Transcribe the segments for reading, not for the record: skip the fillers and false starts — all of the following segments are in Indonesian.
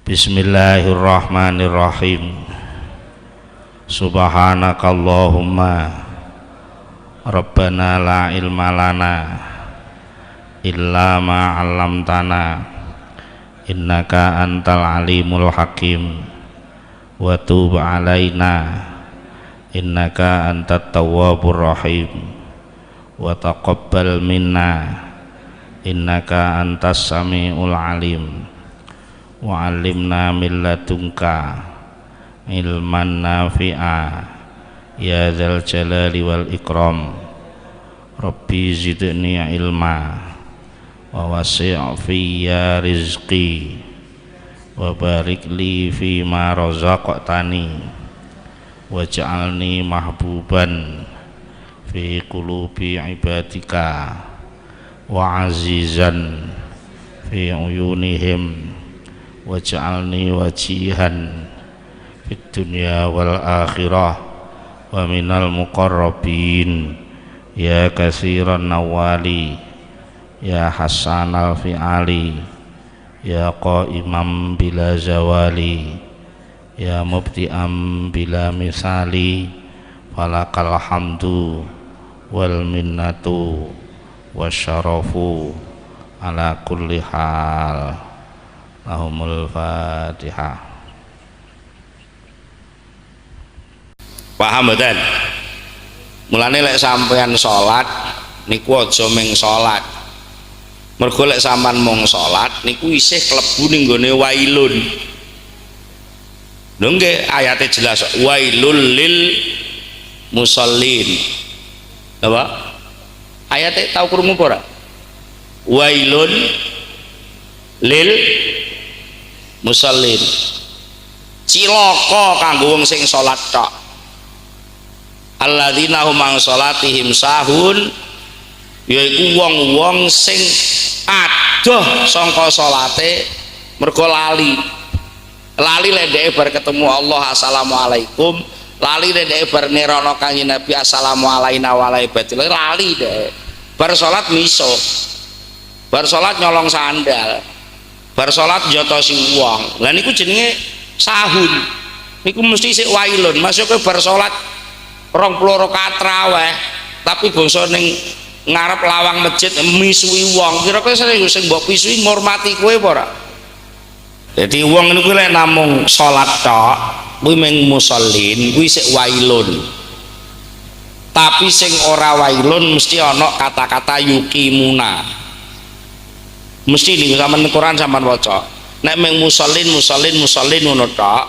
Bismillahirrahmanirrahim. Subhanakallahumma Rabbana la ilma lana illa ma 'allamtana innaka antal alimul hakim wa tub alaina innaka antat tawwabur rahim wa taqabbal minna innaka antas samiul alim wa 'allimna min ladunka ilman nafi'a ya dzal jalali wal ikram. Rabbi zidni ilma wa wasi' fiyya rizqi wa barik li fi ma razaqtani waj'alni mahbuban fi qulubi ibadika wa azizan fi uyunihim waj'alni wajihan fid dunya wal akhirah wa minal muqarrabin ya katsiran nawali ya hasanal fi'ali ya qaimam bila zawali ya mubti'am bila misali falakal hamdu wal minnatu wasyarafu ala kulli hal. Lahumul Fatihah. Paham mboten? Mulane lek sampeyan salat niku aja mung salat. Mergo lek sampean mung salat niku isih klebu ning gone wailun. Lho nggih ayate jelas wailul lil musallin. Apa? Ayate tau krungu apa ora? Wailun lil musallin, cilaka kanggo wong sing salat tok. Alladzina hum an salatihim sahun, yaiku wong-wong sing adoh sangka salate mergo lali lek dhek bar ketemu Allah assalamualaikum, lali lek dhek bar nerono Kanjeng Nabi assalamu alaina wa ala ibadillah, lali dhek bar salat miso, bar salat nyolong sandal, bar salat njotosi wong. Lah niku jenenge sahun. Niku mesti sik wailun. Masuk ke bar salat 20 rakaat traweh tapi bangsa ning ngarep lawang masjid misui wong. Kira-kira sing mbok pisui ngurmati kowe apa ora? Dadi wong niku lek namung salat tok kuwi mung musallin, kuwi sik wailun. Tapi sing ora wailun mesti ana kata-kata yukimuna. Mesti nih sampean Quran sampean waca nek meng musallin ngono tok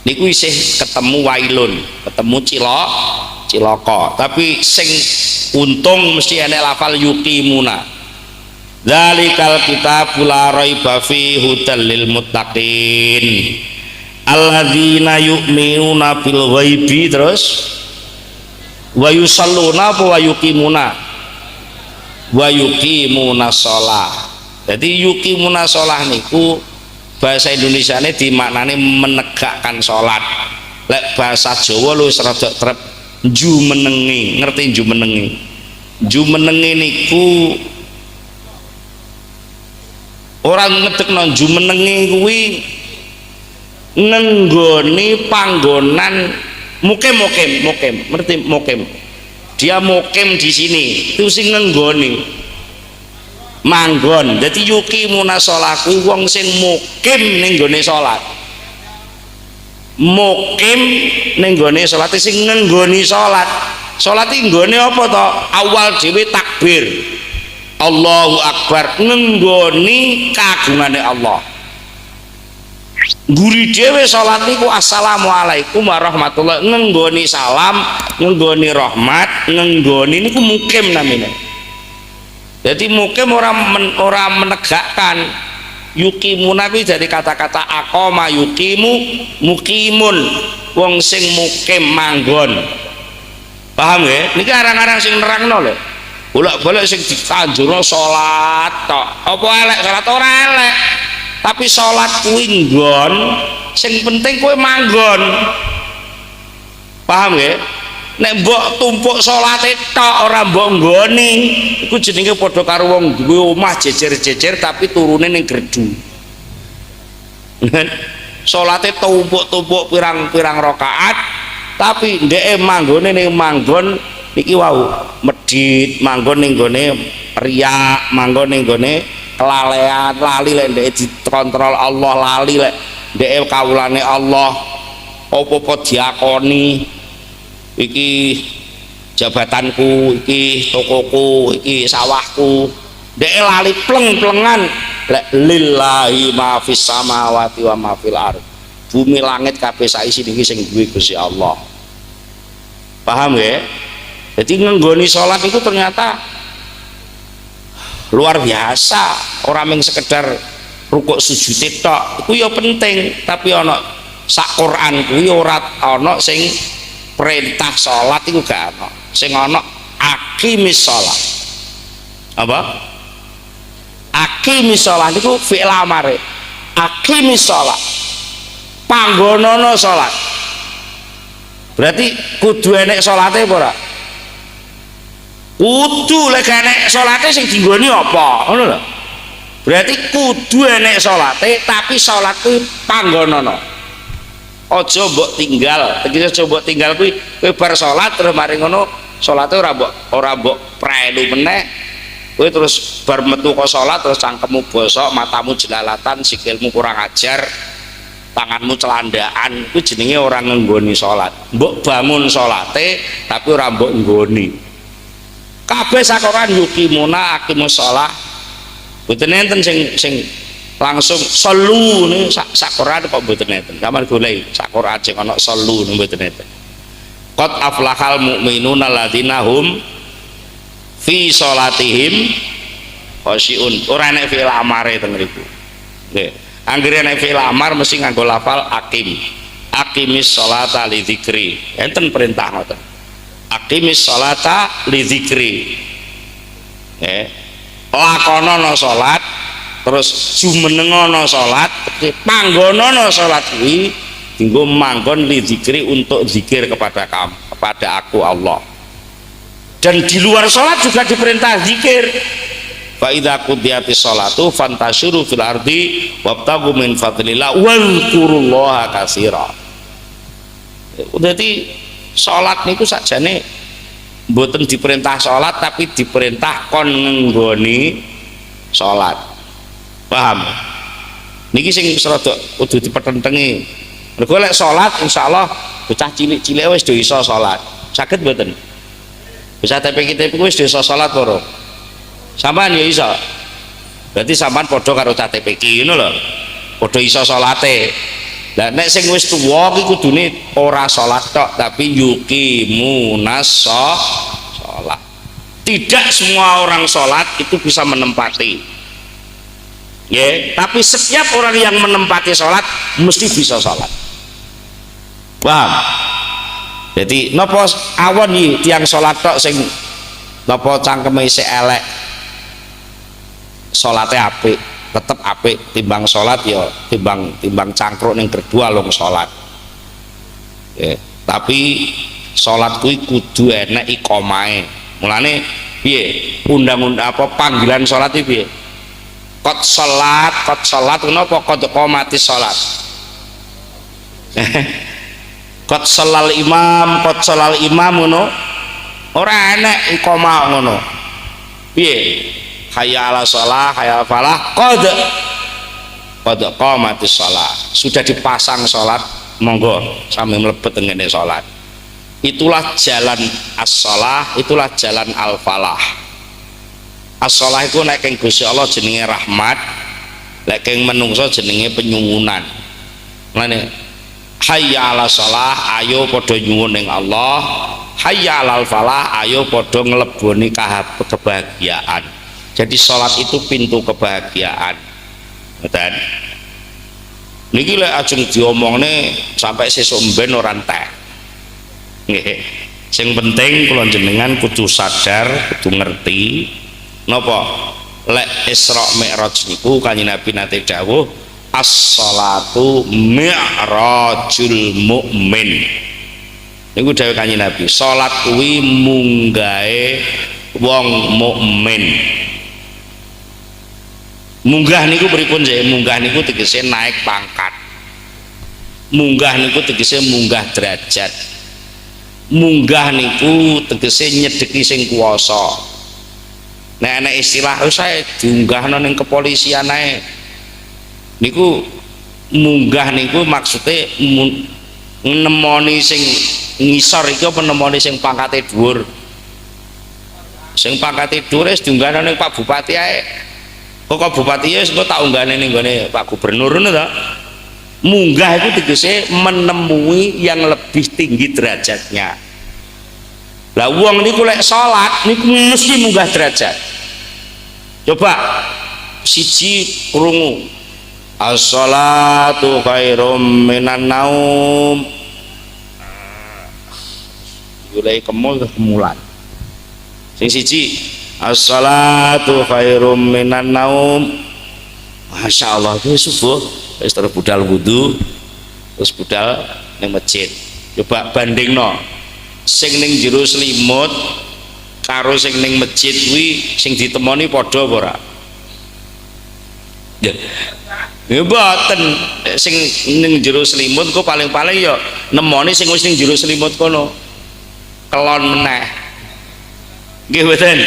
niku isih ketemu wailun, ketemu cilaka. Tapi sing untung mesti enek lafal yuqimuna. Dzalikal kitabul la raiba fihi hudal lil muttaqin alladzina yu'minuna bil ghaibi terus wa yusalluna wa yuqimuna shalah. Jadi yuqimuna shalah niku bahasa Indonesia ini dimaknani menegakkan sholat. Lek bahasa Jawa lu rada trep jumenengi, ngerti jumenengi? Jumenengi niku orang ngedekno jumenengi kuwi nenggoni panggonan mukim, ngerti mukim? Dia mukim di sini, itu sing nenggoni manggon. Dadi yuqimuna sholaku wong sing mukim ning gone salat, mukim ning gone salat sing ngenggoni salat. Salat iki nggone apa to? Awal dhewe takbir Allahu Akbar, ngenggoni kagungane Allah. Guri dhewe salat niku assalamualaikum warahmatullahi, ngenggoni salam, ngenggoni rahmat, ngenggoni niku mukim namanya. Jadi mukim orang menegakkan. Yuqimuna kuwi dari kata-kata aqama yuqimu, muqimun wong sing mukim manggon. Paham nggih? Niki arang-arang sing nerangno lho. Bolak-balik sing dikanjurno salat tok. Apa elek salat? Ora elek. Tapi salat kuwi nggon, sing penting kowe manggon. Paham nggih? Nek mbok tumpuk salate tok ora mbok nggoni, iku jenenge padha karo wong duwe omah jejer-jejer tapi turune ning gerdu. salate tumpuk-tumpuk pirang-pirang rakaat tapi ndeke manggone ning manggon iki wau medhit, manggon ning gone riya, manggon ning gone kelalean, lali lek ndeke dikontrol Allah, lali lek ndeke kawulane Allah apa-apa diakoni iki jabatanku, iki tokoku, iki sawahku, ndeke lali pleng-plengan lek lillahi ma fis samawati wa ma fil ardh, bumi langit kabeh saisi niki sing duwe Gusti Allah. Paham ya? Jadi ngenggoni sholat itu ternyata luar biasa, orang yang sekedar rukuk sujud tok itu ya penting, tapi ono sak Quran kuwi ora ono sing perintah sholat itu gak ono, sing ono aqimis sholat. Apa? Aqimis sholat itu fi'il amare, aqimis sholat, panggonono sholat, berarti kudu enek sholatnya apa ora? Kudu lek enek salate sing dinggoni apa ngono lho. Berarti kudu enek salate tapi salat kuwi panggonana. Aja mbok tinggal. Tegese aja mbok tinggal kuwi kowe bar salat terus mari ngono salate ora mbok prelu meneh. Kowe terus bar metu ka salat terus cangkemmu bosok, matamu jelalatan, sikilmu kurang ajar, tanganmu celandaan, kuwi jenenge ora ngenggoni salat. Mbok bangun salate tapi ora mbok nggoni. Kabeh sakoran yukimuna aqimus shalah mboten enten sing langsung selu nih sakoran kok mboten enten sampeyan golek sakoran sing ana selu mboten enten. Qad aflahal mu'minuna alladzina hum fi sholatihim khashi'un. Ora enek fi'il amare teng mriku nggih, anggere enek fi'il amar mesti nganggo lafal aqimis sholata li dzikri, enten perintah ngoten. Aqimis sholata li dzikri, lakonono sholat terus jumenengono sholat panggonono sholat kuwi dienggo manggon li dzikri untuk zikir kepada kamu, kepada aku Allah. Dan di luar sholat juga diperintah zikir. Fa idza qudiyatis sholatu fantashiru fil ardi wabtaghu min fadlillah wadhkurullaha katsira. Jadi sholat niku sakjane mboten diperintah sholat tapi diperintah kon ngenggoni sholat. Paham? Niki sing rada kudu dipetentengi. Mergo lek sholat insyaallah bocah cilik-cilik wis do iso sholat. Saged mboten? Bisa TPK wis do iso sholat loro. Sampeyan ya iso. Berarti sampean padha karo cah TPK ngono lho. Padha iso salate. Lah nek sing wis tuwa iki kudune ora salat tok tapi yuqimunas shalah. Tidak semua orang salat itu bisa menempati. Ya, tapi setiap orang yang menempati salat mesti bisa salat. Paham? Jadi napa awon iki tiyang salat tok sing napa cangkeme isih elek salate apik, tetep apik timbang sholat ya timbang cangkruk ning berdua long sholat. Tapi sholat kuwi kudu enek iqomahe. Mulane piye undang-undang apa panggilan sholat iki piye? Qad sholat kenapa qad qomati sholat? Qad sholal imam ngono ora enek iqomah ngono. Piye? Hayya ala shalah, hayya ala falah, qad qamatis shalah. Sudah dipasang sholat, monggo sambil mlebet ngene sholat. Itulah jalan as-shalah, itulah jalan al-falah. As-shalah itu nek keng Gusti Allah jenenge rahmat, nek keng menungso jenenge penyuwunan. Ngene hayya ala shalah, ayo padha nyuwun ning Allah. Hayya alal falah, ayo padha ngleboni kebahagiaan. Jadi sholat itu pintu kebahagiaan. Dan niki lek ajeng diomongne sampai sesuk mben ora entek. Nggih. Sing penting kula jenengan kudu sadar, kudu ngerti napa lek Isra Mi'raj niku Kanjeng Nabi nate dawuh as-shalatu mi'rajul mukmin. Niku dawuh Kanjeng Nabi, salat kuwi munggahe wong mukmin. Munggah niku pripun nggih? Munggah niku tegese naik pangkat. Munggah niku tegese munggah derajat. Munggah niku tegese nyedeki sing kuwasa. Nek ana istilah saya diunggahno ning kepolisian ae. Niku munggah niku maksude nemoni sing ngisor iki apa nemoni sing pangkate dhuwur. Sing pangkate dhuwur wis diunggahno ning Pak Bupati ae. Kok bupati ya engko tak unggahne ning gone Pak Gubernur ngono ta. Munggah itu tegese menemui yang lebih tinggi derajatnya. Lah wong niku lek salat niku mesti munggah derajat. Coba siji krungu. As-shalatu khairum minan naum. Mulai kemulan. Sing siji as-salatu khairum minan naum. Masya Allah itu subuh terus budal wudu terus budal ning masjid. Coba bandingno sing ning jero selimut karo sing ning masjid kuwi sing ditemoni padha apa ora? Ya mboten. Sing ning jero selimut kok paling-paling ya nemoni sing wis ning jero selimut kono kelon meneh nggih mboten.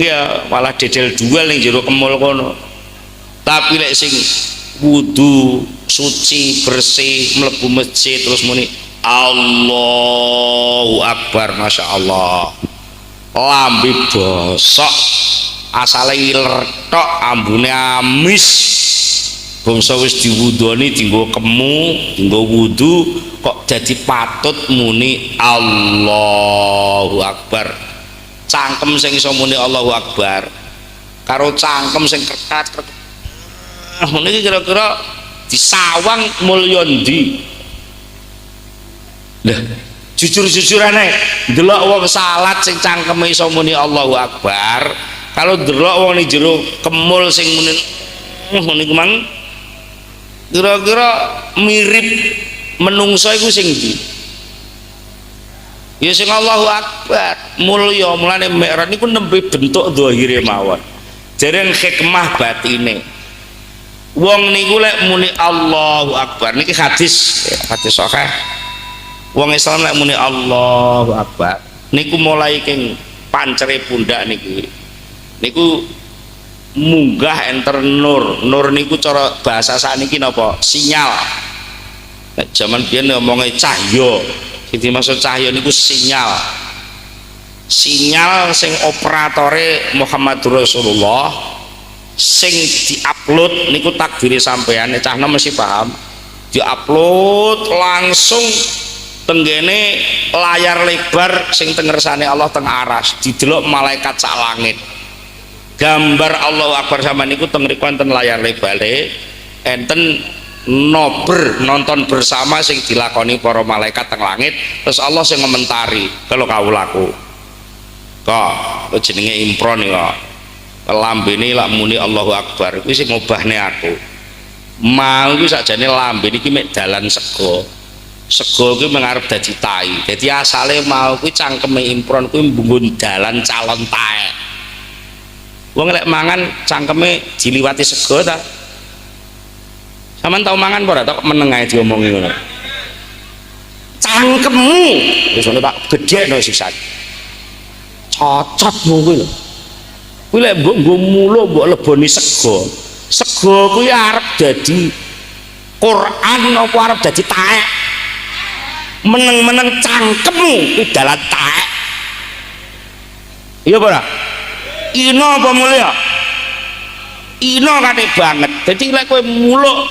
Ya malah dedel duel ning jero kemul kono. Tapi lek sing wudu suci bersih mlebu masjid terus muni Allahu Akbar, Masya Allah, lambe bosok asale iler tok ambune amis bangsa wis diwudoni dienggo kemu dienggo wudu kok jadi patut muni Allahu Akbar. Cangkem sing iso muni Allahu Akbar karo cangkem sing kerkat niki kira-kira disawang mulya ndi? Lah jujur-jujuran ae ndelok wong salat sing cangkeme iso muni Allahu Akbar kalau ndelok wong ning jero kemul sing muni niku mang kira-kira mirip menungso iku sing ndi? Ya sing Allahu Akbar mulya. Mulane mi'raj niku nembe bentuk zahire mawon dereng hikmah batine. Wong niku lek muni Allahu Akbar niki hadis sahih. Wong Islam lek muni Allahu Akbar niku mulai king pancere pundak niku munggah enter nur. Nur niku cara bahasa sakniki napa? Sinyal. Nek jaman biyen ngomongnya cahya. Sing dimaksud cahya niku sinyal. Sinyal sing operatore Muhammadur Rasulullah sing diupload niku takdire sampean cah nom mesti paham. Diupload langsung tenggene layar lebar sing tengersane Allah teng aras didelok malaikat sak langit. Gambar Allahu Akbar sama niku teng mriku wonten layar lebare enten nober nonton bersama sing dilakoni para malaikat teng langit terus Allah sing ngomentari kalau kawulaku kok jenenge impron kok lambene lak muni Allahu Akbar kuwi sing ngobahne aku mau kuwi sakjane lambene iki mek dalan sego kuwi mengarep dadi tai dadi asale mau kuwi cangkeme impron kuwi mbunggun dalan calon taek. Wong lek mangan cangkeme diliwati sego ta sampean tau mangan apa ora tok meneng ae diomongi ngono cangkemmu wis ngono tak gedhekno sisan cocot kuwi lho. Kuwi lek mbok nggo mulo mbok leboni sego kuwi arep dadi Quran apa arep dadi taek? Meneng-meneng cangkemmu kuwi dalan taek. Iya apa ora? Ino apa mulya? Ino kate banget. Dadi lek kowe muluk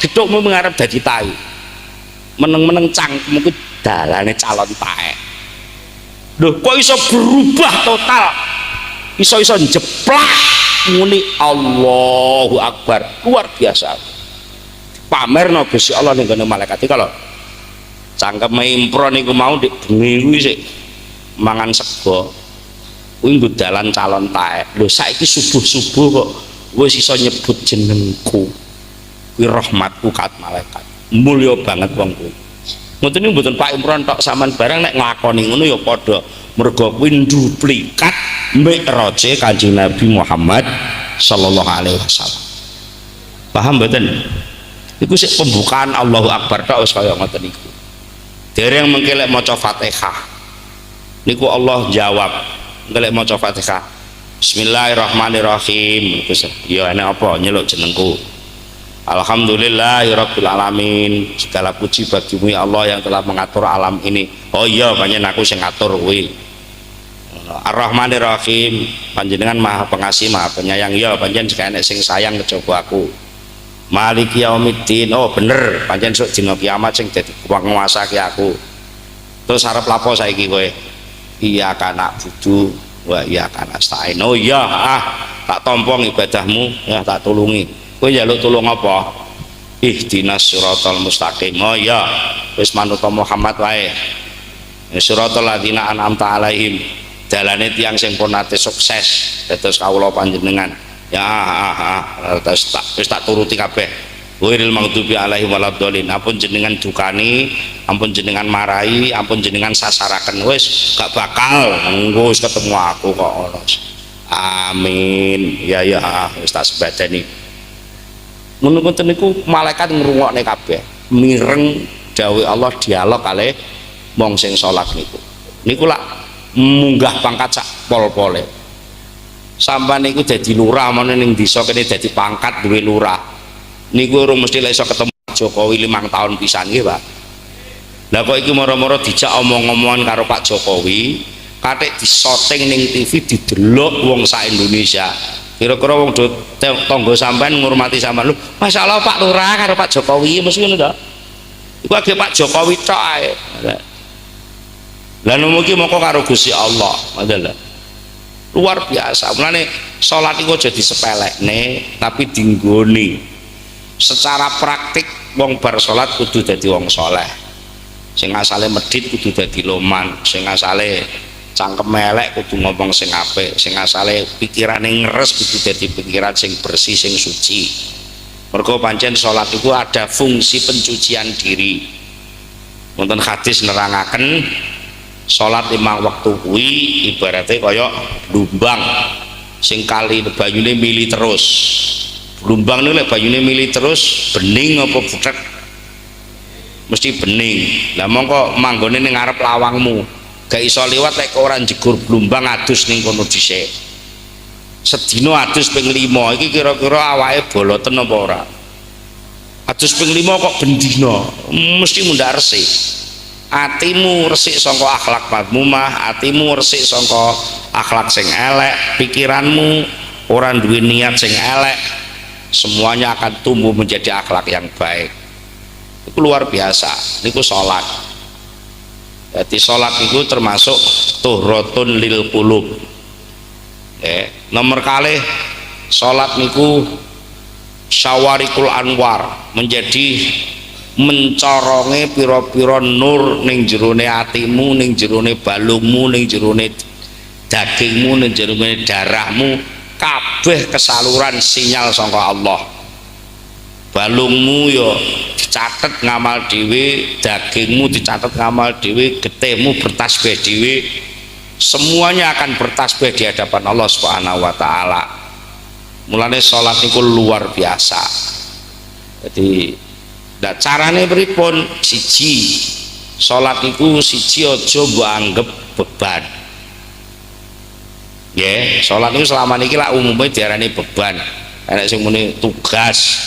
gethukmu mengarep dadi tai. Meneng-meneng cangkemmu kuwi dalane calon taek. Lho kok iso berubah total? Iso jeplak muni Allahu Akbar luar biasa. Pamerno Gusti Allah ning gone malaikat iki kalau cangkeme impron niku mau dik bengi kuwi sik mangan sego kuwi nggo dalan calon taek. Lho saiki subuh-subuh kok wis iso nyebut jenengku kuwi rahmatku kat malaikat. Mulya banget wong kuwi. Ngoten niku mboten Pak Imron tok sampean bareng nek nglakoni ngono ya padha mergo kuwi duplikat mi'raje Kanjeng Nabi Muhammad sallallahu alaihi wasallam. Paham mboten? Iku sik pembukaan Allahu Akbar tok wis kaya ngoten niku. Dereng mengkelek maca Fatihah niku Allah jawab ngelek maca Fatihah Bismillahirrahmanirrahim. Ya enak apa nyeluk jenengku. Alhamdulillahirabbil alamin. Segala puji bagimu ya Allah yang telah mengatur alam ini. Oh iya pancen aku sing ngatur kuwi. Ar-Rahmanirrahim, panjenengan Maha Pengasih Maha Penyayang. Ya pancen sing enek sing sayang kejaba aku. Maliki yaumiddin. Oh bener pancen sok dina kiamat sing dadi penguasa ki aku. Terus arep lapo saiki kowe? Iya kana budu wa iya kana stain. Oh iya tak tompong ibadahmu ya tak tulungi. Kowe njaluk tulung apa? Ihdinas siratal mustaqim. Oh iya wis manut Muhammad wae. Siratal ladzina an'amta alaihim. Dalane tiyang sing pun nate sukses dados kawula panjenengan. Ya wis tak turuti kabeh. Wiril maghdubi alaihim waladhdallin. Ampun jenengan dukani, ampun jenengan marahi, ampun jenengan sasaraken. Wis gak bakal engko wis ketemu aku kok ngono. Amin. Ya wis tak sebadani. Ngono-ngoten niku malaikat ngrungokne kabeh. Mireng dawuh Allah dialog kalih wong sing salat niku. Niku lak munggah pangkat sak pol-pole. Sampeyan niku dadi lurah meneh ning desa kene dadi pangkat duwe lurah. Niku urung mesti lek iso ketemu Jokowi 5 tahun pisan nggih, Pak. Lah kok iki moro-moro dijak omong-omongan karo Pak Jokowi, kathik disoting ning TV didelok wong sak Indonesia. Kira-kira wong tangga sampean ngurmati sampean lho, masalah Pak Lurah karo Pak Jokowi mesti ngono to. Iku age Pak Jokowi tok ae. Lah mugi moko karo Gusti Allah, ngoten luar biasa. Mulane salat iku aja disepelekne tapi dinggoni. Secara praktik wong bar salat kudu dadi wong saleh. Sing asale medhit kudu dadi loman, sing asale cangkem elek kudu ngomong sing apik, sing asale pikirane ngeres kudu dadi pikiran sing bersih sing suci. Mergo pancen salat itu ada fungsi pencucian diri. Wonten hadis nerangaken salat 5 waktu kuwi ibaratnya kaya lumbang sing kali banyune mili terus. Lumbang niku lek banyune mili terus bening apa butek? Mesti bening. Lah mongko manggone ning ngarep lawangmu. Gak iso liwat lek ora jegur blumbang adus ning kono dhisik. Sedina adus ping 5 iki kira-kira awake boloten apa ora? Adus ping 5 kok bendina, mesti mundhak resik. Atimu resik sangka akhlak madmumah, atimu resik sangka akhlak sing elek, pikiranmu ora duwe niat sing elek, semuanya akan tumbuh menjadi akhlak yang baik. Itu luar biasa. Niku salat. Jadi sholat itu termasuk tuhratun lil qulub. Nomor kalih sholat niku syawarikul anwar, menjadi mencoronge pira-pira nur ning jerone atimu, ning jerone balungmu, ning jerone dagingmu, ning jerone darahmu, kabeh kesaluran sinyal saka Allah. Balungmu yo dicatet ngamal dhewe, dagingmu dicatet ngamal dhewe, getihmu bertasbih dhewe, semuanya akan bertasbih di hadapan Allah Subhanahu wa taala. Mulane salat niku luar biasa. Jadi carane pripun? Siji, salat niku siji aja mbok anggap beban. Nggih, salat niku selama niki lak umume diarani beban. Enek sing muni tugas.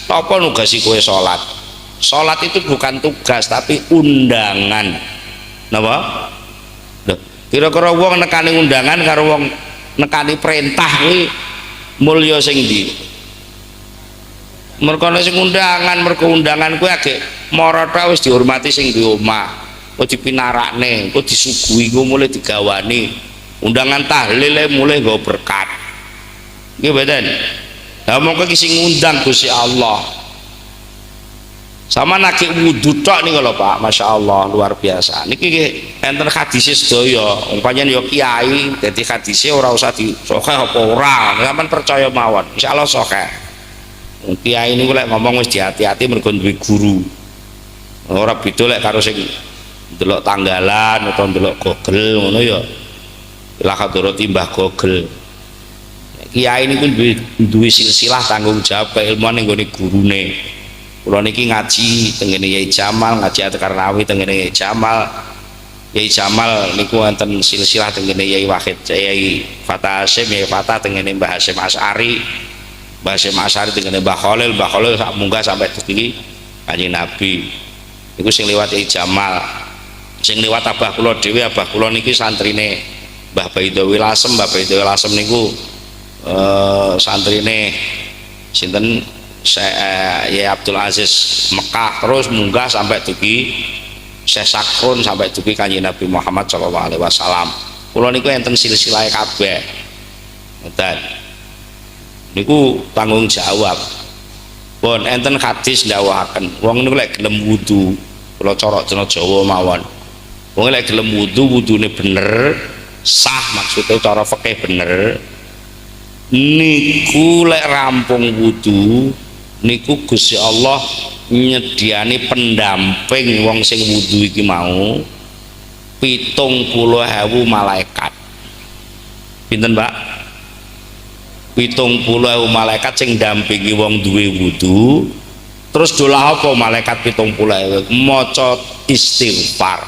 Apa nugasi kowe salat? Salat itu bukan tugas tapi undangan. Napa? Lho, kira-kira wong nekani undangan karo wong nekani perintah kuwi mulya sing ndi? Mergo sing undangan, mergo undangan kuwi age marata wis dihormati sing di omah. Kok dipinarakne, kok disuguhi, kok mulai digawani. Undangan tahlil mulai nggo berkat. Nggih mboten? Lah mongko iki sing ngundang Gusti Allah. Sama nake wudu tok niku lho Pak, Masya Allah luar biasa. Niki enten hadise sedaya, umpamane ya kiai dadi hadise ora usah disokeh apa ora, sampean percaya mawon. Insyaallah sokeh. Kiai niku lek ngomong wis hati-hati mergo duwe guru. Ora beda lek karo sing ndelok tanggalan utawa ndelok Google ngono ya. Lah kadoro timbah Google. kiai niku duwe silsilah tanggung jawab keilmuan ning gone gurune. Kula niki ngaji teng ngene Yai Jamal, ngaji At-Karnawi teng ngene Yai Jamal. Yai Jamal niku wonten silsilah teng ngene Yai Wahid, Yai Fatah Hasyim, Yai Fatah teng ngene Mbah Hasyim Asy'ari. Mbah Hasyim Asy'ari teng ngene Mbah Khalil sak munggah sampai dugi Kanjeng Nabi. Niku sing liwat Yai Jamal. Sing liwat abah kula dhewe, abah kula niki santrine Mbah Baidowi Lasem. Mbah Baidowi Lasem niku santrine sinten Yai Abdul Aziz Mekah, terus munggah sampai dugi Syekh Sakrun, sampai dugi Kanjeng Nabi Muhammad sallallahu alaihi wasallam. Kula niku enten silsilah kabeh. Ngoten. Niku tanggung jawab. Pun enten hadis ndawuhaken wong niku lek gelem wudu, kula cara cenah Jawa mawon. Wong lek gelem wudu, wudune bener, sah maksudnya cara fikih bener. Niku lek rampung wudu niku Gusti Allah nyediani pendamping wong sing wudu iki mau 70.000 malaikat. Pinten, Mbak? 70.000 malaikat sing dampingi wong duwe wudu. Terus dolah apa malaikat 70.000? Maca istighfar.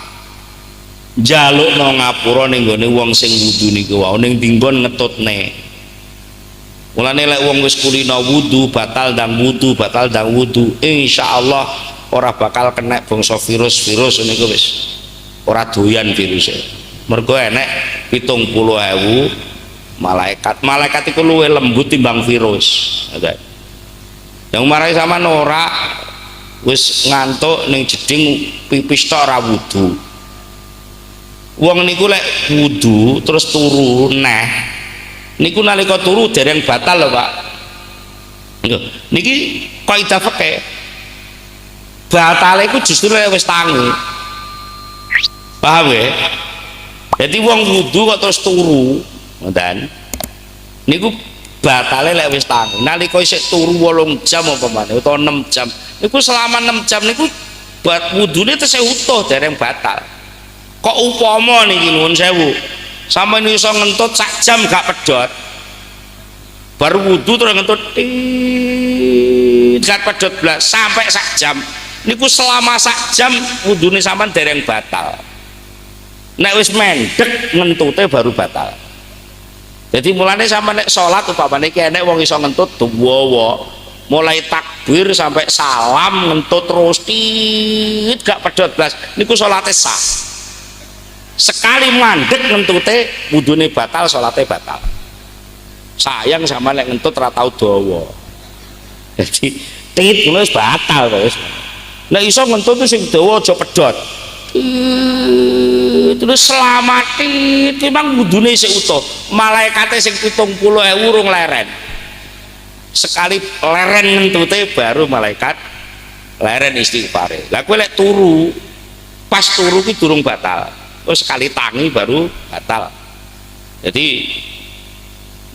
Njalukno ngapura ning gone wong sing wudu niku wae ning dinggon ngetutne. Mulane lek wong wis kulina wudu batal ndang wudu, batal ndang wudu, insyaallah ora bakal kena bangsa virus-virus niku wis ora doyan viruse. Mergo enek 70.000 malaikat. Malaikat iku luwih lembut timbang virus. Yang marai sama ora wis ngantuk ning jeding pipis tok ora wudu. Wong niku lek wudu terus turu neh niku nalika turu dereng batal lho Pak. Niki kaidah fikih. Batale iku justru wis tangi. Paham ya? Jadi wong wudu kok terus turu, ngoten. Niku batale lek wis tangi. Nalika isih turu 8 jam apa maneh utawa 6 jam. Niku selama 6 jam niku buat wudune tesih utuh dereng batal. Kok upama niki nuwun sewu. Sampai ini bisa ngentut sak jam gak pedot, baru wudu terus ngentut gak pedot belas sampai sak jam. Niku selama sak jam wudune sampean dereng batal. Nek wis mendek ngentute baru batal. Jadi mulane sampean nek salat upamane iki enek wong iso ngentut dawa, mulai takbir sampai salam ngentut terus gak pedot belas, niku salate sah. Sekali mandek ngentute wudune batal, salate batal. Sayang sama nek ngentut ora tau dawa. Jadi tit ngono wis batal wis. Nek iso ngentut sing dawa aja pedhot. Terus selamati timbang wudune isih utuh. Malaikate sing 70.000 urung leren. Sekali leren ngentute baru malaikat leren istighfare. Lah kowe lek turu, pas turu ki durung batal. Terus sekali tangi baru batal. Jadi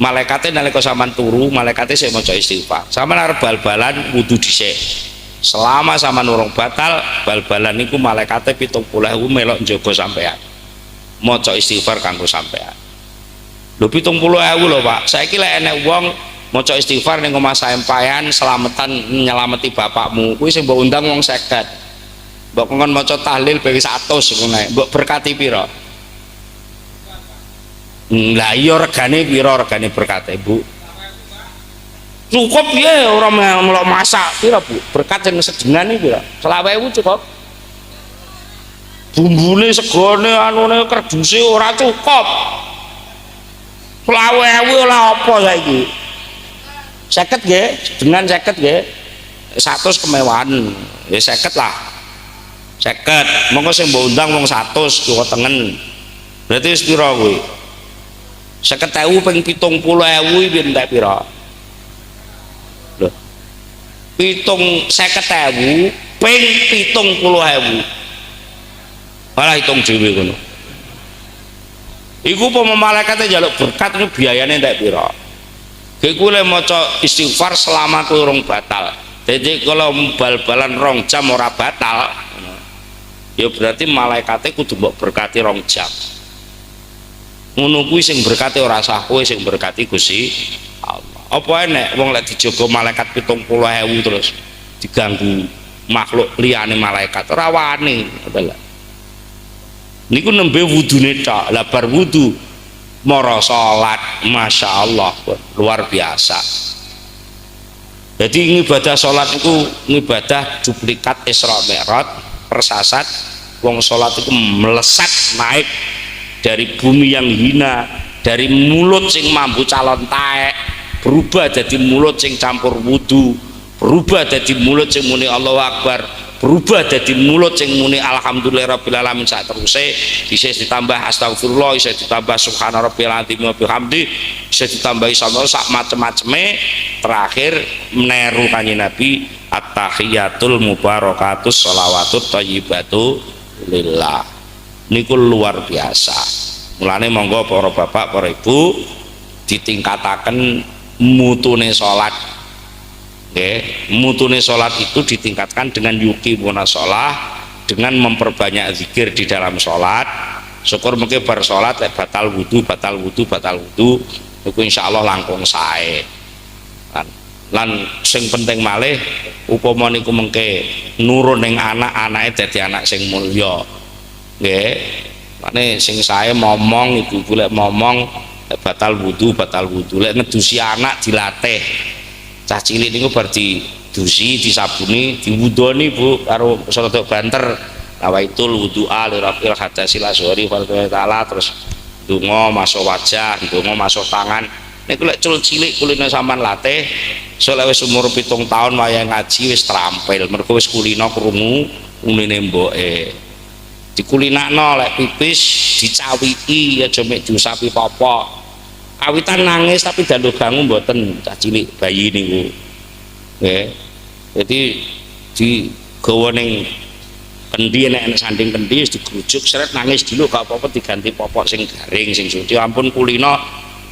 malaikatnya nalika sampean turu, malaikatnya saya maca istighfar. Sampean arep bal-balan wudu dhisik. Selama sampean urung batal, bal-balan niku malaikatnya 70.000 melok njaga sampean. Maca istighfar kanggo sampean. Lho 70.000 lho Pak. Saiki lek enek wong maca istighfar ning omah saempayan selamatan nyelameti bapakmu, kuwi sing mbok undang wong 50. Mbok kon maca tahlil ping 100 ngono ae. Mbok berkati pira? Lah iya regane pira regane berkate, Bu? Cukup ya ora melok masak pira, Bu? Berkat sing sedengan iki pira? 20.000 cukup. Bumbune segone anune kerduse ora cukup. 20.000 oleh apa saiki? 50 nggih, sedengan 50 nggih. 100 kemewahan. Ya 50 lah. 50, monggo sing mbok undang wong 100 kok tengen. Berarti wis pira kuwi? 50.000 ping 70.000 iki entek pira? Lho. 50.000 ping 70.000. Malah hitung dhewe ngono. Iku apa malaikate njaluk berkat niku biayane entek pira? Ki kuwi le maca istighfar selama kuwi urung batal. Jadi kalau bal-balan 2 jam ora batal, ya berarti malaikatnya kudu mbok berkati 2 jam. Ngono kuwi sing berkati ora sah kowe, sing berkati Gusti Apa enek wong lek dijaga malaikat 70.000 terus diganggu makhluk liyane malaikat ora wani ngoten lho. Niku nembe wudune tok. Lah bar wudu mara salat, masyaallah luar biasa. Jadi ibadah salat itu ibadah duplikat Isra Mi'raj, persasat wong salat itu melesat naik dari bumi yang hina, dari mulut sing mampu calon taek berubah jadi mulut sing campur wudu, berubah jadi mulut sing muni Allahu Akbar, berubah jadi mulut sing muni alhamdulillahirabbil alamin sak teruse, bisa ditambah astagfirullah, bisa ditambah subhana rabbil azim wa bihamdi, bisa ditambah insyaallah sak macem-maceme. Terakhir meneru kanjeng Nabi at-tahiyatul mubarakatus sholawatut thayyibatu lillah. Niku luar biasa. Mulane monggo para bapak para ibu ditingkataken mutune salat. Nggih, mutune salat itu ditingkatkan dengan yuqimuna shalah, dengan memperbanyak zikir di dalam salat. Syukur mungkin bar salat lek batal wudu niku insyaallah langkung sae. Lan sing penting malih upama niku mengke nurun ning anak-anake dadi anak sing mulya. Nggih. Mane sing sae momong ibu lek momong batal wudu lek ngedusi anak dilatih. Cah cilik niku bar didusi, disabuni, diwudoni Bu karo rada banter. Nawaitul wudu'a li rabbil hadasil asghari fal ta'ala, terus donga masuk wajah, donga masuk tangan. Niku lek cul cilik kulino sampean latih, so lek wis umur 7 tahun wayah ngaji wis terampil, mergo wis kulino krungu unine mboke. Dikulinakno lek pipis dicawiki aja mek diusapi popok. Kawitan nangis tapi dalu bangu mboten cah cilik bayi niku. Nggih. Jadi digawa ning kendi nek sanding kendi wis digrujuk seret nangis dulu gak apa-apa diganti popok sing garing sing suci. Ampun kulino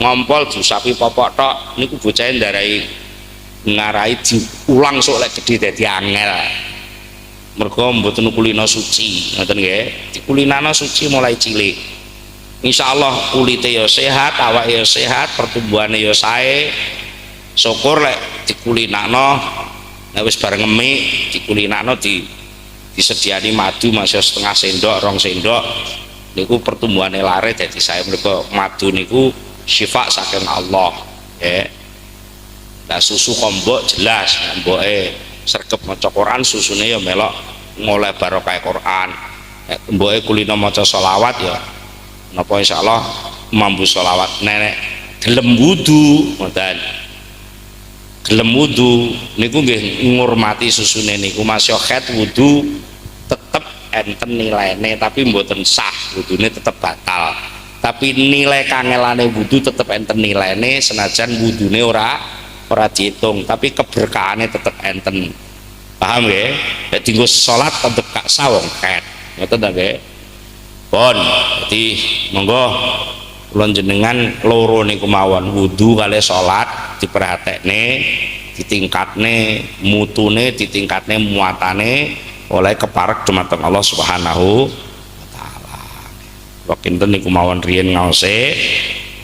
ngompol diusapi popok tok niku bocah ngarai diulang sok lek gedhe dadi angel. Mergo mboten kulino suci, ngoten nggih. Dikulinano suci mulai cilik. Insyaallah kulite ya sehat, awake ya sehat, pertumbuhane ya sae. Syukur lek dikulinakno nek wis bareng ngemik dikulinakno disediani madu masih setengah sendok, 2 sendok. Niku pertumbuhane lare dadi sae. Mergo madu niku syifa saking Allah, nggih. Lah susu kombok jelas mboke sregep maca Quran susune ya melok ngoleh barokah Quran. Nek mboke kulino maca selawat ya napa insyaallah mampu selawat. Nenek gelem wudu ngoten. Gelem wudu niku nggih ngurmati susune niku Mas yo khet wudu tetep enten nilaine tapi mboten sah, wudune tetep batal. Tapi nilai kangelane wudu tetep enten nilaine senajan wudune ora diitung, tapi keberkahane tetep enten. Paham nggih? Dadi nggo salat tetep gak sah wong khet. Ngoten ta nggih? Pun, jadi monggo kula jenengan loro niku mawon wudu kali salat diperhatekne, ditingkatne mutune, ditingkatne muatane oleh keparek dumateng Allah Subhanahu wa taala. Kula kinten niku mawon riyen ngaose,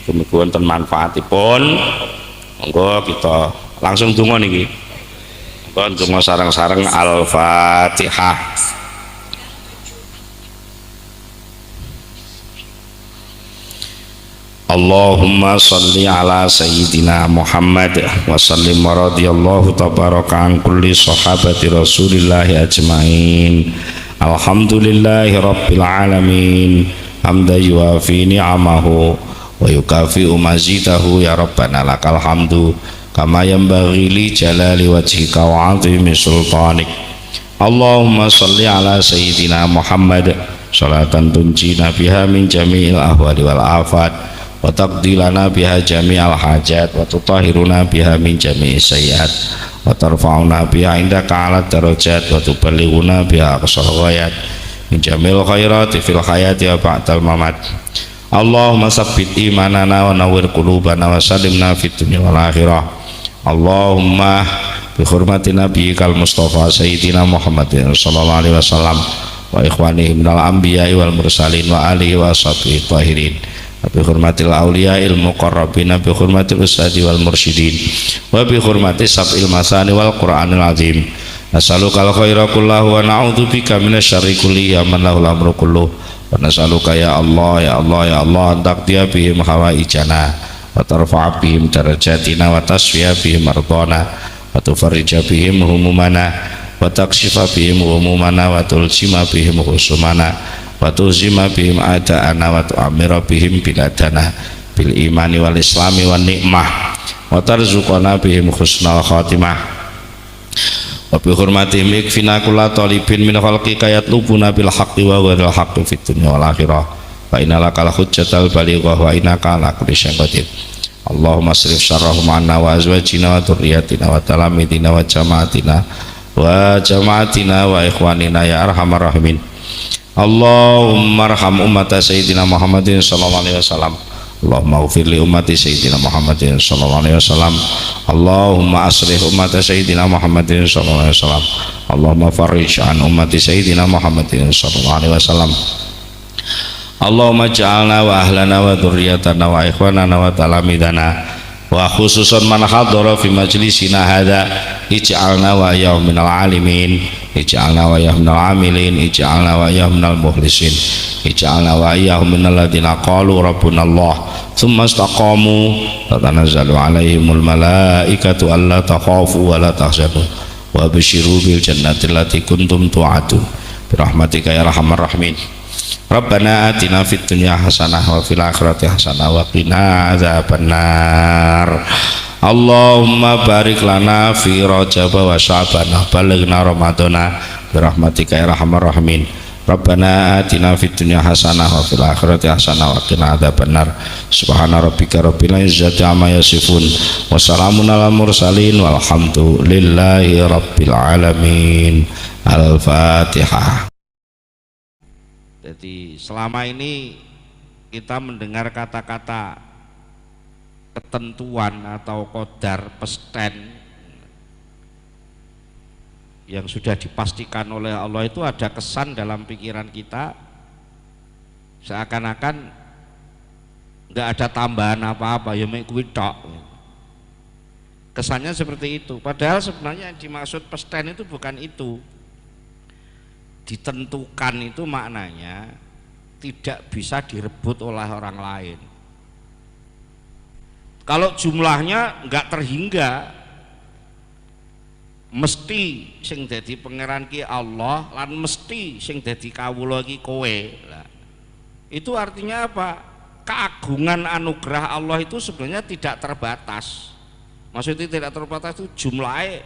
mugi wonten manfaatipun. Monggo kita langsung donga niki. Monggo donga sareng-sareng Al-Fatihah. Allahumma salli ala sayyidina Muhammad wa sallim wa radiyallahu tabaraka an kulli sahabati rasulillahi ajmain. Alhamdulillahi rabbil alamin hamda yuafi ni'amahu wa yukafi'u mazidahu ya rabbana lakal hamdu kama yanbaghi li jalali wajhika wa 'azimi sultanik. Allahumma salli ala sayyidina Muhammad salatan tunjina biha min jami'il ahwali wal afat wa taqdi lana biha jami'al hajat wa tutahhiruna biha min jami'is sayyi'at wa tarfa'una biha indaka 'ala darajat wa tuballighuna biha aqsal ghayat min jami'il khairati fil hayati wa ba'dal mamat. Allahumma sabbit imanana wa nawwir qulubana wa sallimna fid dunya wal akhirah. Allahumma bi hurmati nabiyyikal mustafa sayyidina Muhammadin sallallahu alaihi wasallam wa ikhwanihi minal anbiya'i wal mursalin wa alihi wa sahbihi tahirin wa bi hurmatil awliya'il muqarrabin bi hurmatil usadi wal mursyidin wa bi hurmati sab'il masani wal qur'anil azim nas'alukal khaira kullahu wa na'udzubika minasyarri kulli ya man lahul amru kullu wa nas'aluka ya Allah ya Allah ya Allah an taqdiya bihim hawaijana wa tarfa'a bihim darajatina wa tasfiya bihim mardana wa tufarrija bihim humumana wa takshifa bihim humumana wa tulsima bihim husumana wa tuzima bihim ada'ana wa tu'amira bihim biladana bil imani wal islami wan nikmah wa tarzuqana bihim husnal khatimah wa bi hurmatihim ikfina kulla talibin min khalqika yatlubuna bil haqqi wa ghairil haqqi fid dunya wal akhirah wa innalakal hujjatal balighah wa innaka ala kulli syai'in qadir Allahumma asrif syarrahum anna wa azwajina wa dzurriyyatina wa talamidina wa jama'atina wa ikhwanina ya arhamar rahimin Allahumma arham ummata sayyidina Muhammadin sallallahu alaihi wasallam Allahumma ghfir li ummati sayyidina Muhammadin sallallahu alaihi wasallam Allahumma aslih ummata sayyidina Muhammadin sallallahu alaihi wasallam Allahumma farrij an ummati sayyidina Muhammadin sallallahu alaihi wasallam Allahumma ja'alna wa ahlana wa dzurriyyatana wa ikhwanana wa talamidana wa khususan man hadara fi majlisina hadza ij'alna wa ya minal alimin ij'alna wa ya minal amilin ij'alna wa ya minal mukhlisin ij'alna wa ya minal ladzina qalu rabbuna Allah thumma istaqamu tatanazzalu alaihimul malaikatu alla takhafu wa la tahzanu wa basyiru bil jannati allati kuntum tu'adun bi rahmatika ya arhamar rahimin Rabbana atina fid dunya hasanah wa fil akhirati hasanah wa qina adzabannar Allahumma barik lana fi Rajab wa Sya'ban balighna Ramadana bi rahmatika ya arhamar rahimin Rabbana atina fid dunya hasanah wa fil akhirati hasanah wa qina adzabannar subhana rabbika rabbil izzati amma yasifun wa salamun alal mursalin walhamdulillahi rabbil alamin al-fatihah. Jadi selama ini kita mendengar kata-kata ketentuan atau qadar pesten yang sudah dipastikan oleh Allah itu ada kesan dalam pikiran kita seakan-akan nggak ada tambahan apa-apa ya mek kuwi tok. Kesannya seperti itu, padahal sebenarnya yang dimaksud pesten itu bukan itu. Ditentukan itu maknanya tidak bisa direbut oleh orang lain. Kalau jumlahnya enggak terhingga, mesti sing dadi pangeran ki Allah lan mesti sing dadi kawula ki kowe. Itu artinya apa? Keagungan anugerah Allah itu sebenarnya tidak terbatas. Maksudnya tidak terbatas itu jumlahnya.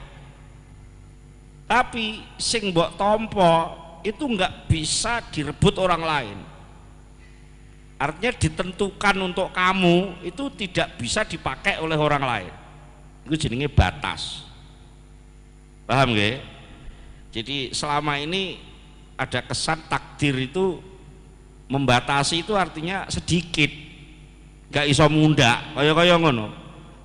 Tapi sing mbok tampa itu enggak bisa direbut orang lain. Artinya ditentukan untuk kamu itu tidak bisa dipakai oleh orang lain. Itu jenenge batas. Paham nggih? Jadi selama ini ada kesan takdir itu membatasi, itu artinya sedikit, enggak iso mundak, kaya ngono.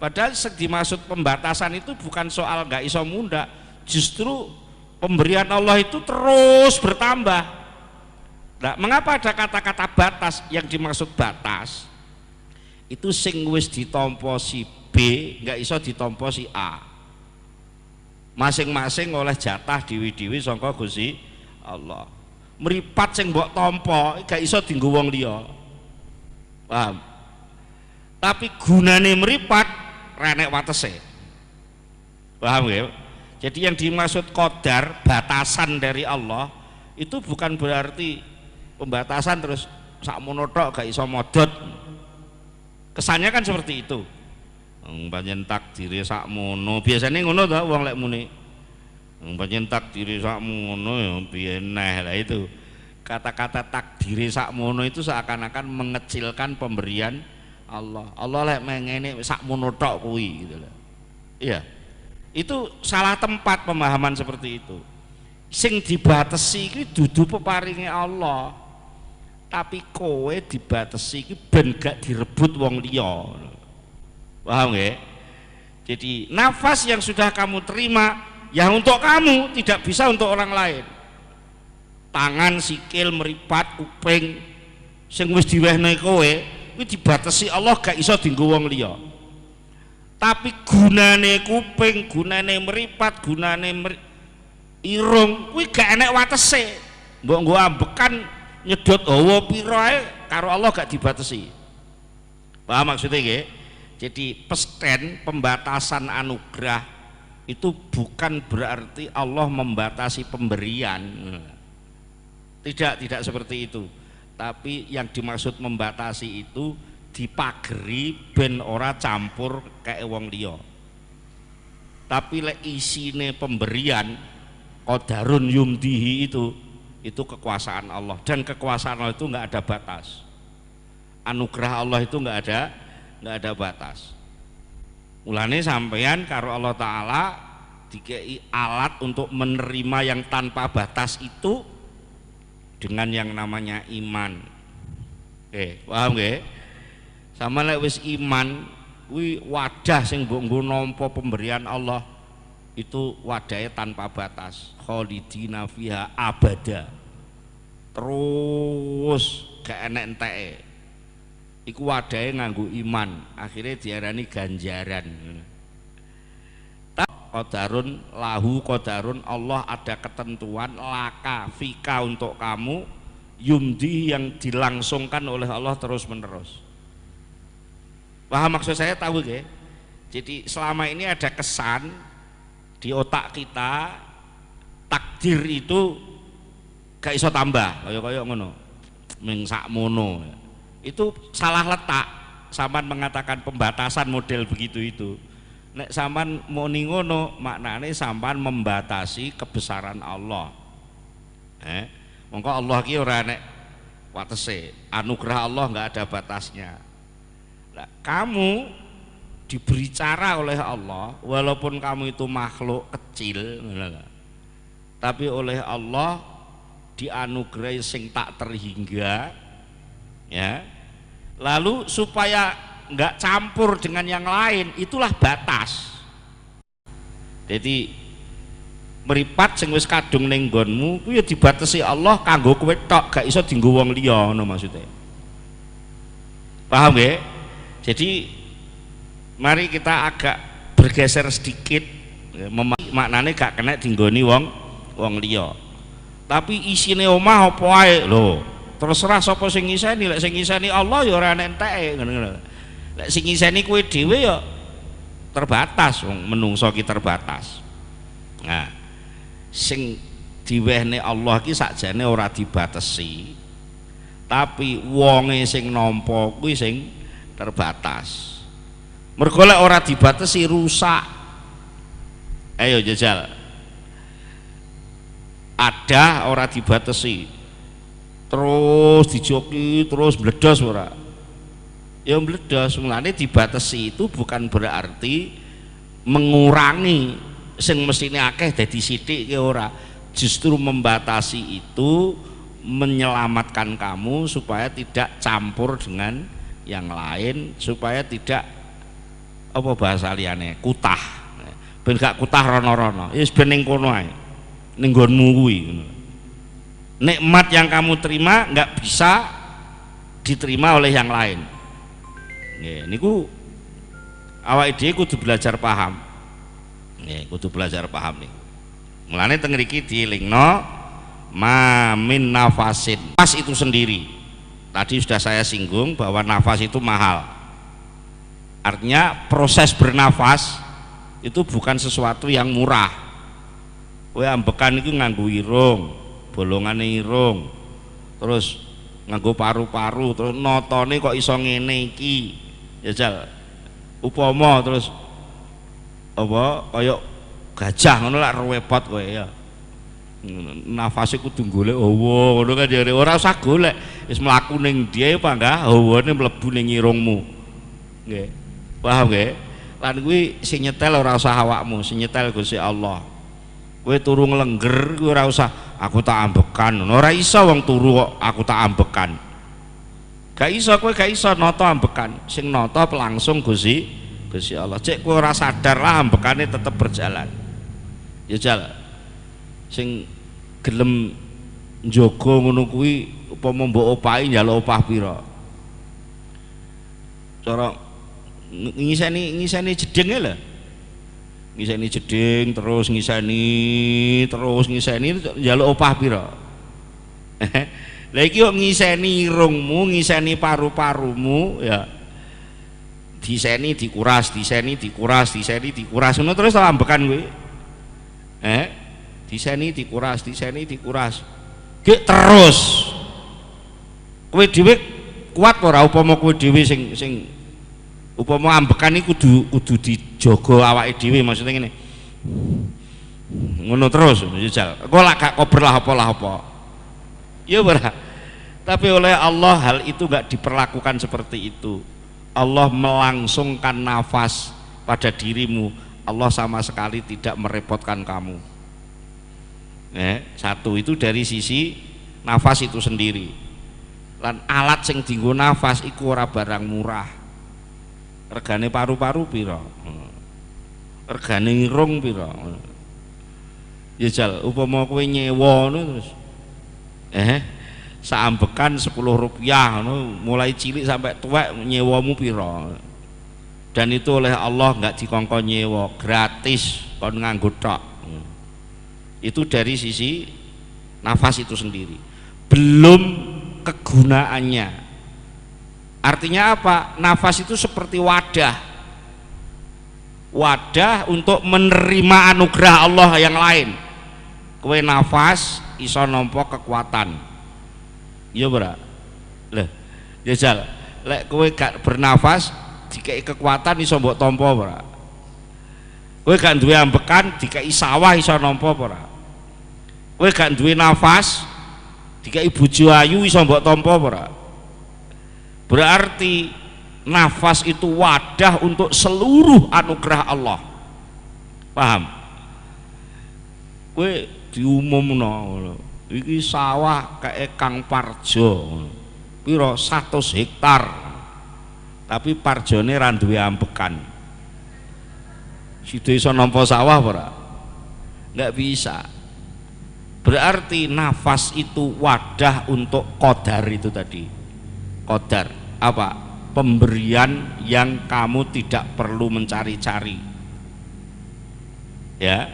Padahal dimaksud pembatasan itu bukan soal enggak iso mundak, justru pemberian Allah itu terus bertambah. Nah, mengapa ada kata-kata batas? Yang dimaksud batas itu sing wis ditampa si B nggak iso ditampa si A. Masing-masing oleh jatah dewi-dewi sangka Gusti Allah. Meripat sing mbok tampa nggak iso dienggo wong liya. Paham? Tapi gunane meripat renek watese. Paham nggih? Jadi yang dimaksud qadar, batasan dari Allah itu bukan berarti pembatasan terus sakmono tok gak iso modot. Kesannya kan seperti itu. Pancen takdire sakmono, biasanya ngono ta wong lek muni. Pancen takdire sakmono ya piye neh lah itu. Kata-kata takdire sakmono itu seakan-akan mengecilkan pemberian Allah. Allah lek mengene sakmono tok kuwi gitu loh. Iya. Itu salah tempat pemahaman seperti itu. Sing dibatasi iki dudu peparinge Allah, tapi kowe dibatasi iki ben gak direbut wong liya. Paham nggih? Jadi nafas yang sudah kamu terima yang untuk kamu tidak bisa untuk orang lain. Tangan, sikil, meripat, kuping sing wis diwehne kowe kuwi dibatasi Allah gak iso dienggo wong liya. Tapi gunane kuping, gunane meripat, gunane irung kuwi gak enek watese. Mbok nggo ambekan nyedot hawa pira ae karo Allah gak dibatasi. Paham maksudnya nggih? Jadi pesten pembatasan anugerah itu bukan berarti Allah membatasi pemberian. Tidak seperti itu. Tapi yang dimaksud membatasi itu dipageri ben ora campur kayak wong liya. Tapi lek isine pemberian qadarun yumdihi itu kekuasaan Allah, dan kekuasaan Allah itu nggak ada batas. Anugerah Allah itu nggak ada batas. Mulane sampeyan karo Allah Ta'ala dikei alat untuk menerima yang tanpa batas itu dengan yang namanya iman. Paham nggih? Sama lek wis iman kuwi wadah sing mbok nggo nampa pemberian Allah itu wadahnya tanpa batas, khalidina fiha abada, terus gak enek enteke. Iku wadahnya nganggo iman, akhirnya diarani ganjaran. Qadarun lahu qadarun, Allah ada ketentuan laka fika untuk kamu, yumdi yang dilangsungkan oleh Allah terus menerus. Paham maksud saya? Tahu ya? Jadi selama ini ada kesan di otak kita takdir itu gak iso tambah kaya ngono, ming sakmono. Itu salah letak. Sampean mengatakan pembatasan model begitu itu. Nek sampean muni ngono maknane sampean membatasi kebesaran Allah. Mongko Allah ki ora nek watese, anugerah Allah nggak ada batasnya. Nah, kamu diberi cara oleh Allah, walaupun kamu itu makhluk kecil, tapi oleh Allah dianugerahi sing tak terhingga, ya. Lalu supaya nggak campur dengan yang lain, itulah batas. Jadi meripat sing wis kadung ning nggonmu kuwi ya dibatasi Allah kanggo kowe tok, gak iso dienggo wong liya, ngono maksudnya. Paham nggih? Jadi mari kita agak bergeser sedikit, ya, maknane gak kena dinggoni wong liya. Tapi isine omah apa ae lho, terserah sapa sing ngiseni. Lek sing ngiseni Allah ya ora enteke, ngono. Lek sing ngiseni kowe dhewe ya terbatas, wong menungso ki terbatas. Nah, sing diwehne Allah ki sakjane ora dibatesi, tapi wonge sing nampa kuwi sing terbatas. Mergo lek ora dibatesi rusak. Ayo jajal. Ada ora dibatesi, terus dijoki terus bledos ora. Ya bledos. Mulane dibatesi itu bukan berarti mengurangi sing mestine akeh dadi sithik ki ora. Justru membatasi itu menyelamatkan kamu supaya tidak campur dengan yang lain, supaya tidak apa bahasa liyane kutah. Ben gak kutah rono-rono. Wis ben ning kono ae. Ning nggonmu kuwi. Nikmat yang kamu terima nggak bisa diterima oleh yang lain. Nggih, niku awake dhewe kudu belajar paham. Nggih, kudu belajar paham nih. Mulane teng mriki dielingno ma min nafasin. Nafas itu sendiri. Tadi sudah saya singgung bahwa nafas itu mahal. Artinya proses bernafas itu bukan sesuatu yang murah. Kowe ambekan itu nganggo irung, bolongane irung, terus nganggo paru-paru, terus notone kok iso ngene iki. Jajal. Upama terus apa kaya gajah ngono lak repot kowe ya. Nafase kudu golek hawa ngono kan jare, ora usah golek, wis mlaku ning ndiye panggah hawane mlebu ning irungmu. Nggih. Paham nggih? Lan kuwi sing nyetel ora usah awakmu, sing nyetel Gusti Allah. Kowe turu nglengger kuwi ora usah aku tak ambekan. Ora iso wong turu kok aku tak ambekan. Gak iso, kowe gak iso nata ambekan. Sing nata langsung Gusti Allah. Cek kowe ora sadar lah ambekane tetep berjalan. Ya jal. Sing gelem njogo ngono kuwi upama mbok opahi njaluk opah pira. cara ngiseni jedenge lho. Ngiseni jeding terus ngiseni njaluk opah pira. Lah iki kok ngiseni irungmu, ngiseni paru-parumu ya. Diseni dikuras ngono terus ta ambekan kowe. Diseni dikuras. Gek terus. Kowe dhewe kuat ora upama kowe dhewe sing upama ambekan iki kudu dijaga awake dhewe maksudnya ngene. Ngono terus jajal. Engko lak gak kober lah apa. Ya ora. Tapi oleh Allah hal itu enggak diperlakukan seperti itu. Allah melangsungkan nafas pada dirimu. Allah sama sekali tidak merepotkan kamu. Satu itu dari sisi nafas itu sendiri. Lan alat sing dienggo nafas iku ora barang murah. Regane paru-paru pira? Regane irung pira? Ya jal, upama kowe nyewa ngono terus saambekan 10 rupiah mulai cilik sampai tuwek nyewamu piro, dan itu oleh Allah nggak dikongkon nyewa, gratis kon nganggo tok. Itu dari sisi nafas itu sendiri, belum kegunaannya. Artinya apa? Nafas itu seperti wadah untuk menerima anugerah Allah yang lain. Kowe nafas iso nampa kekuatan. Iya ora? Lah, jajal. Lek kowe gak bernafas, dikei kekuatan iso mbok tampa ora? Kowe gak duwe ambekan, dikei sawah iso nampa ora? Kowe gak duwe nafas, dikei bojo ayu iso mbok tampa ora? Berarti nafas itu wadah untuk seluruh anugerah Allah. Paham? Kowe diumumno iki sawah kayak Kang Parjo piro 100 hektar tapi parjone ra duwe ambekan, sida iso nampa sawah ora? Enggak bisa. Berarti nafas itu wadah untuk qadar itu tadi. Qadar apa? Pemberian yang kamu tidak perlu mencari-cari, ya.